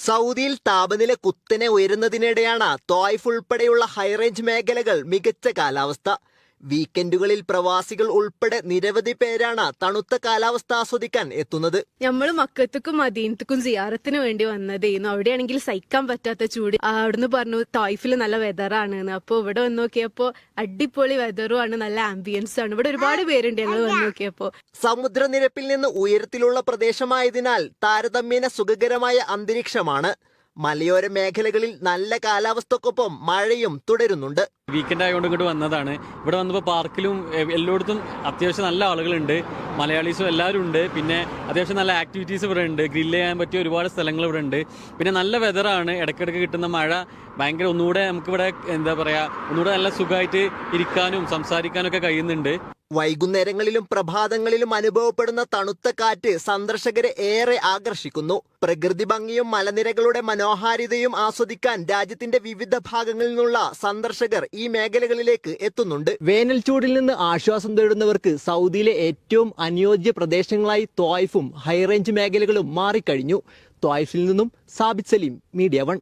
സൗദിയിൽ താപനില കുത്തനെ ഉയരുന്നതിനിടെയാണ് ത്വായിഫ് ഉൾപ്പെടെയുള്ള ഹൈറേഞ്ച് മേഖലകൾ മികച്ച കാലാവസ്ഥ. വീക്കെൻഡുകളിൽ പ്രവാസികൾ ഉൾപ്പെടെ നിരവധി പേരാണ് തണുത്ത കാലാവസ്ഥ ആസ്വദിക്കാൻ എത്തുന്നത്. നമ്മൾ മക്കത്തുക്കും മദീനത്തുക്കും സിയാറത്തിന് വേണ്ടി വന്നതായിരുന്നു. അവിടെയാണെങ്കിൽ സഹിക്കാൻ പറ്റാത്ത ചൂട്. അവിടുന്ന് പറഞ്ഞു ത്വായിഫിൽ നല്ല വെതറാണ്. അപ്പോൾ ഇവിടെ വന്ന് നോക്കിയപ്പോ അടിപൊളി വെതറും ആണ്, നല്ല ആംബിയൻസ് ആണ്. ഇവിടെ ഒരുപാട് പേരുണ്ട് ഞങ്ങൾ വന്ന് നോക്കിയപ്പോ. സമുദ്രനിരപ്പിൽ നിന്ന് ഉയരത്തിലുള്ള പ്രദേശമായതിനാൽ താരതമ്യേന സുഖകരമായ അന്തരീക്ഷമാണ്. മലയോര മേഖലകളിൽ നല്ല കാലാവസ്ഥക്കൊപ്പം മഴയും തുടരുന്നുണ്ട്. വീക്കെൻഡ് ആയതുകൊണ്ട് ഇങ്ങോട്ട് വന്നതാണ്. ഇവിടെ വന്നപ്പോൾ പാർക്കിലും എല്ലായിടത്തും അത്യാവശ്യം നല്ല ആളുകളുണ്ട്, മലയാളീസും എല്ലാവരും ഉണ്ട്. പിന്നെ അത്യാവശ്യം നല്ല ആക്ടിവിറ്റീസ് ഇവിടെ ഉണ്ട്, ഗ്രില്ല് ചെയ്യാൻ പറ്റിയ ഒരുപാട് സ്ഥലങ്ങൾ ഇവിടെ ഉണ്ട്. പിന്നെ നല്ല വെതറാണ്, ഇടയ്ക്കിടയ്ക്ക് കിട്ടുന്ന മഴ ഭയങ്കര ഒന്നുകൂടെ നമുക്കിവിടെ ഒന്നുകൂടെ നല്ല സുഖമായിട്ട് ഇരിക്കാനും സംസാരിക്കാനും ഒക്കെ കഴിയുന്നുണ്ട്. വൈകുന്നേരങ്ങളിലും പ്രഭാതങ്ങളിലും അനുഭവപ്പെടുന്ന തണുത്ത കാറ്റ് സന്ദർശകരെ ഏറെ ആകർഷിക്കുന്നു. പ്രകൃതി ഭംഗിയും മലനിരകളുടെ മനോഹാരിതയും ആസ്വദിക്കാൻ രാജ്യത്തിന്റെ വിവിധ ഭാഗങ്ങളിൽ നിന്നുള്ള സന്ദർശകർ ഈ മേഖലകളിലേക്ക് എത്തുന്നുണ്ട്. വേനൽ ചൂടിൽ നിന്ന് ആശ്വാസം തേടുന്നവർക്ക് സൗദിയിലെ ഏറ്റവും അനുയോജ്യ പ്രദേശങ്ങളായി ത്വായിഫും ഹൈറേഞ്ച് മേഖലകളും മാറിക്കഴിഞ്ഞു. ത്വായിഫിൽ നിന്നും സാബിത് സലീം, മീഡിയ 1.